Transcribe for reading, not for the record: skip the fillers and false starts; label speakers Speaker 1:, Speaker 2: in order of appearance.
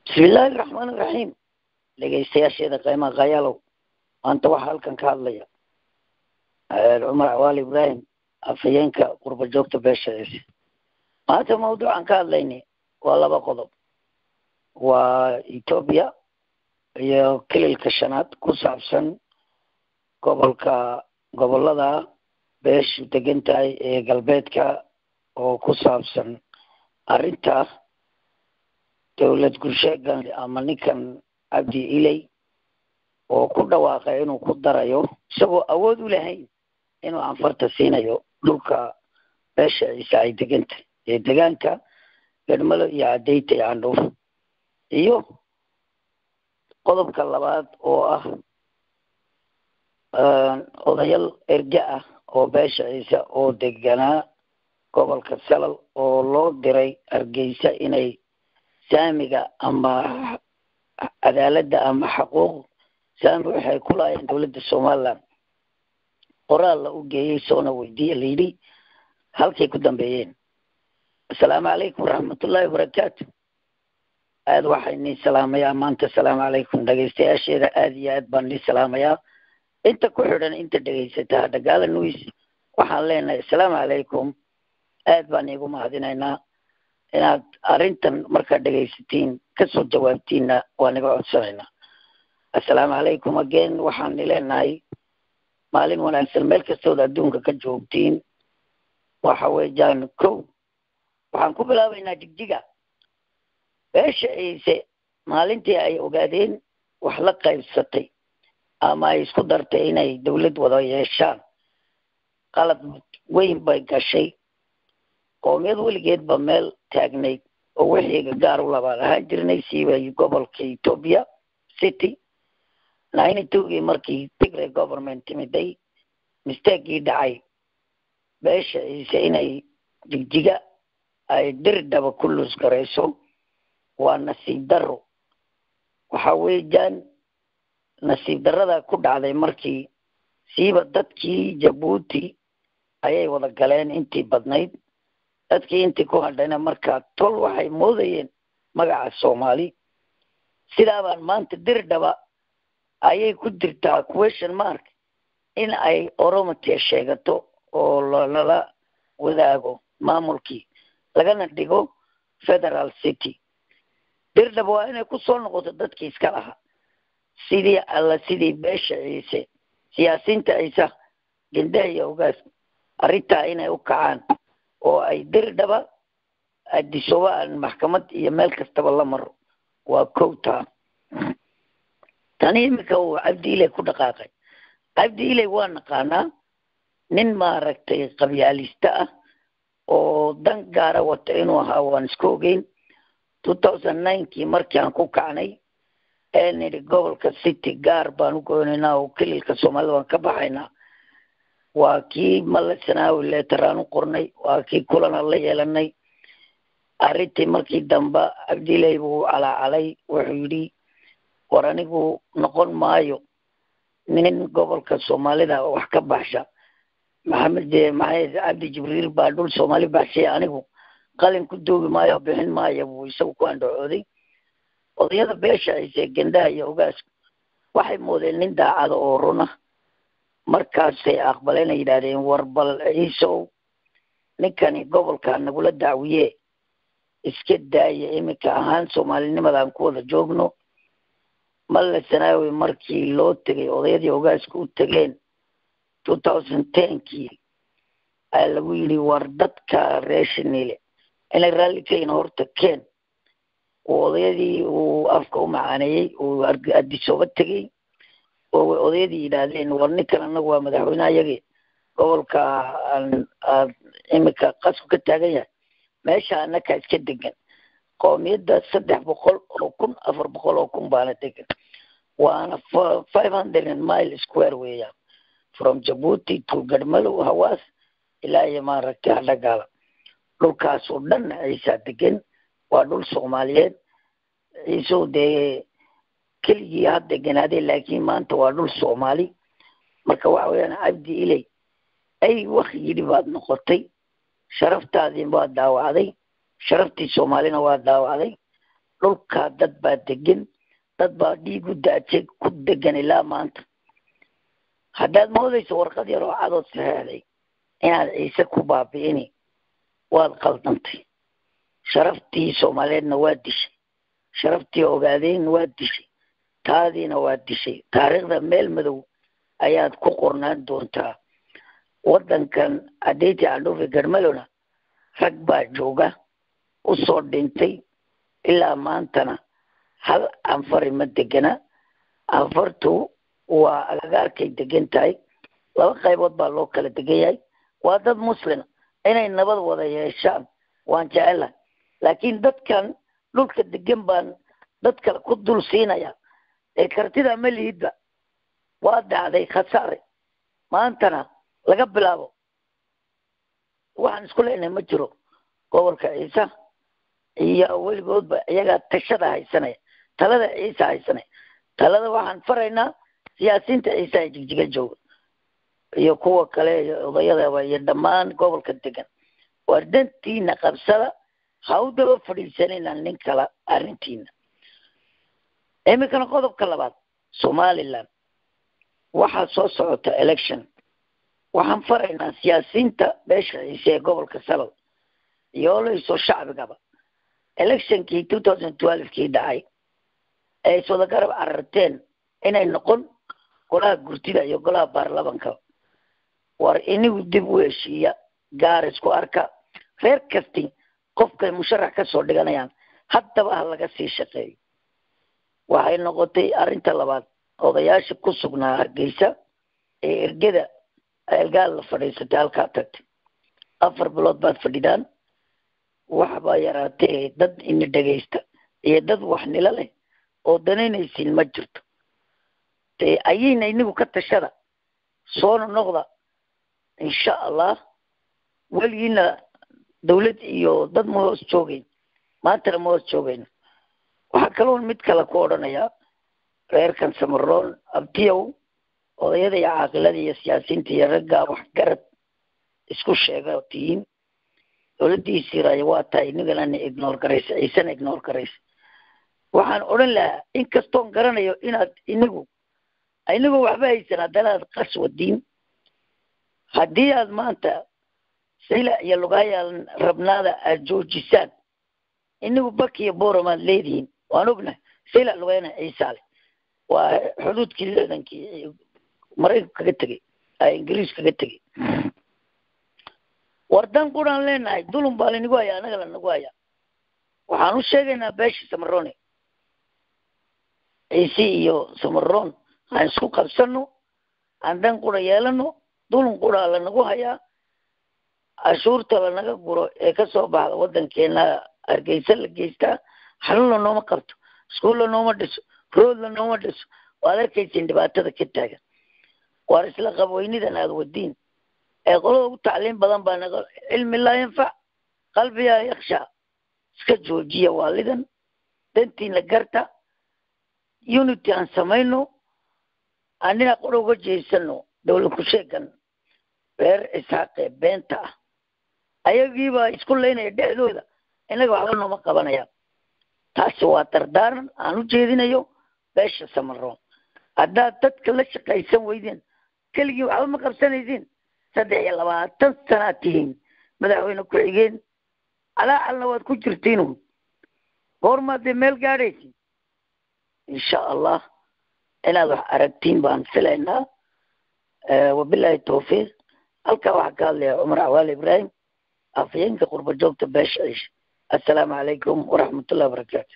Speaker 1: بسم الله الرحمن الرحيم dhegeystayaasheeda qiimaha qayaalow maanta waxaa halkan ka hadlaya Cumar Awaali Ibrahim Afhayeenka qurba-joogta beesha Cisse. maanta mawduucan ka hadlaynay waa laba qodob, waa Ethiopia iyo kililka shanaad ku saabsan gobolada beeshu degan tahay ee galbeedka oo ku saabsan arrinta dawlad gursheegan ama ninkan Abdi Ileye oo ku dhawaaqay inuu ku darayo isagoo awood u lahayn inuu anfarta siinayo dhulka beesha Cisse ay deganta ee deegaanka Galmalo iyo Cadeyta iyo Candhuuf. iyo qodobka labaad oo ah odayaal erga ah oo beesha Cisse oo deganaa gobolka Salal oo loo diray Hargeysa inay saamiga ama cadaaladda ama xuquuq saami waxay ku laayeen dawladda Soomaaliland qoraal la u geeyay soona weydiiyay leeyahay halkay ku dambeeyeen. Assalaamu calaykum waraxmatullaahi wabarakaatuh. aad waxaan ni salaamayaa maanta. assalaamu calaykum dhageystayaasheeda aad iyo aad baan ni salaamayaa. inta ku xidhan inta dhageysata Hadhagalenews waxaan leenahay assalaamu calaykum. aad baan igu mahadinaynaa inaad arrintan markaa dhageysatiin kasoo jawaabtiinna waan iga codsanaynaa. assalaamu calaykum again. waxaan leenahay maalin wanaagsan meel kastood adduunka ka joogtiin. waxa weeyaan kow waxaan ku bilaabaynaa Jigjiga. beesha Cisse maalintii ay ogaadeen wax la qaybsatay ama ay isku dartay inay dawlad wada yeeshaan qalad weyn bay gashay. qoomiyad weligeedba meel taagnayd oo wixii gaar u labaan ahaan jirnay siibay gobolka Ethiopia city 92 markii Tigray government timiday mistake dhacay beesha Cisse inay Jigjiga ay dirdaba kulus gareyso waa nasiib daro. waxa weeyaan nasiib darrada ku dhacday markii siiba dadkii Jabuuti ayay wada galeen intii badnayd. dadkii intii ku hadhayna markaa tol waxay moodayeen magaca Soomaali. sidaabaan maanta dirdaba ayay ku jirtaa question mark in ay Oromotia sheegato oo lala wadaago maamulkii lagana dhigo federal city. dirdaba waa inay ku soo noqoto dadkii iska lahaa sidii beesha Cisse siyaasiyiinta Cisse gendaha iyo ugaas arrintaa inay u kacaan oo ay dirdaba adisowaan maxkamad iyo meel kastaba la maro. waa kowta tani imika uu Cabdi Ileyeh ku dhaqaaqay. Cabdi Ileyeh waa naqaanaa nin maaragtay qabyaalista ah oo dan gaara wata inuu ahaa waan isku ogeyn. 2009 markii aan ku kacnay nidhi gobolka city gaar baan u goynaynaa oo kililka Soomaalida waan ka baxaynaa. waa kii malasanaawi leetaraan u qornay, waa kii kulana la yeelanay. arrintii markii dambe Cabdi Ileyeh buu calacalay wuxuu yidhi war anigu noqon maayo nin gobolka Soomaalida wax ka baxsha. maxamed cabdi jibriil baa dhul Soomaali baxshay, anigu qalin ku duubi maayo bixin maayo buu isagu ku andhacooday. odayada beesha Cisse gendaha iyo ugaas waxay moodeen nin daacada oo runa. markaasay aqbaleen ay yidhaahdeen war bal Ciisow ninkani gobolka nagula dacwiye iska daaya imika ahaan Soomaalinimadaan ku wada joogno. malasanaawi markii loo tegay odayadii ugaasku u tageen 2010 ayaa lagu yidhi war dadka reeshinile inay raalli kayin horta keen. odayadii uu afka u macaaneeyey uu adisooba tegey oo odayadii yidhaahdeen war ninkan anagu waa madaxweynaha yagii gobolka imika qasku ka taagan yahay meesha anaka iska degan qoomiyadda 300,000 oo kun 400,000 oo kun baana degan. waana 500 mile square weeyaan from Djibouti to Galmalo Hawaas ilaa iyo maaragtay Hadhagala. dhulkaas oo dhan Cisse degan waa dhul Soomaaliyeed. Ciise dee keligii had deganaaday laakiin maanta waa dhul Soomaali. marka waxa weeyaan Cabdi Ileyeh ay wax yidhi baad noqotay, sharaftaadii baad daawacday, sharaftii Soomaalina waa daawacday. dhulka dad baa degan dad baa dhiig u daatay ku degan ilaa maanta haddaad moodayso warqad yar oo cadood saxeexday inaad ciise ku baabi'ini waad qaldantay sharaftii soomaaliyeedna waa dishay sharaftii ogaadeen waa dishay taadiina waa dishay taariikhda meel madow ayaad ku qornaan doontaa waddankan adeyti candhuufi garmalona rag baa jooga u soo dhintay ilaa maantana hal anfari ma degana anfartu waa agagaarkay degan tahay laba qaybood baa loo kala degan yahay waa dad muslim inay nabad wada yeeshaan waan jecelahay laakiin dadkan dhulka degan baan dad kale ku dul siinaya ee kartida ma liidba waa dhacday khasaare maantana laga bilaabo waxaan isku leenahay ma jiro gobolka ciise iyo weligoodba iyagaa tashada haysanaya talada ciise haysanaya talada waxaan faraynaa siyaasiyiinta ciise ee jigjiga jooga iyo kuwa kale iyo odayadaba iyo dhammaan gobolka degan waa dantiina qabsada ha u daba fadhiisanayna nin kala arrintiina iminkana qodobka labaad somaliland waxaa soo socota election waxaan faraynaa siyaasiyiinta beesha ciise ee gobolka salol yoolayso shacbigaba electionkii 2012kii dhacay ay iswada garab cararteen inay noqon golaha gurtida iyo golaha baarlamanka war inigu dib u heshiiya gaar isku arka reer kasti qofkay musharax ka soo dhiganayaan haddaba ha laga sii shaqeeyo waxay noqotay arrinta labaad odayaasha ku sugnaa hargeysa ee ergada elgaal la fadhiisatay halkaa tagtay 4 bilood baad fadhidaan waxbaa yaraatee dad ini dhegaysta iyo dad wax nila leh oo danaynaysiin ma jirto dee ayayna inigu ka tashada soona noqda insha allah weligiina dawlad iyo dad ma hoos joogeyn maantana ma hoos joogeyno waxaa kaloon mid kale ku odhanayaa reerkan samaroon abtiyow odayada iyo caaqilada iyo siyaasiyiinta iyo raggaa waxgarad isku sheega tihiin dowladdiisii raaya waa tahay inagana ignore garaysa ciisena ignore garaysa waxaan odhan lahaa inkastoon garanayo inaad inagoo waxba haysan haddana aad qas wadiin haddii aad maanta sayla iyo lugayaalan rabnaada aad joojisaan inagu bak iyo booram aad leedihiin waan ognahay sayla lugayana ciisaale waa xuduudkii leedankii maraykanku kaga tegey ingiriis kaga tegey wardan quraan leenahay dulun baa lanagu hayaa anaga lanagu hayaa waxaan u sheegaynaa beesha samarone ciise iyo samaroon aan isku qabsano aan dan qura yeelano dulun quraa lanagu hayaa cashuurta lanaga guro ee ka soo baxda waddankeena hargeysa la geystaa xalun lanooma qabto iskuul lanooma dhiso rood lanooma dhiso waad arkaysiin dhibaatada ka taagan waar isla qabweynidan aad wadiin ee qolada ugu tacliin badan baa naga cilmi laa yanfac qalbiyaa yakshaa iska joojiya waalidan dantiina garta unity aan samayno anina qora uga jeysano dowlad ku sheegan reer isxaaqee beenta ah ayagiibaa isku leynaya dhexdooda inaga waxba nooma qabanayaan taasi waa dardaaran aan u jeedinayo beesha samaroon haddaad dadka la shaqaysan weydeen keligii waxba ma qabsanaysiin 23 sanaad tihiin madaxweyne ku-xigeen calaacalna waad ku jirtiinu goormaad dee meel gaadhaysin insha allah inaad wax aragtiin baan filaynaa wabilaahi tawfiiq halkaa waxaa ka hadlaya cumar cawaali ibraahim afhayeenka qurba joogta beesha ciise assalaamu calaykum waraxmatullahi wabarakaatu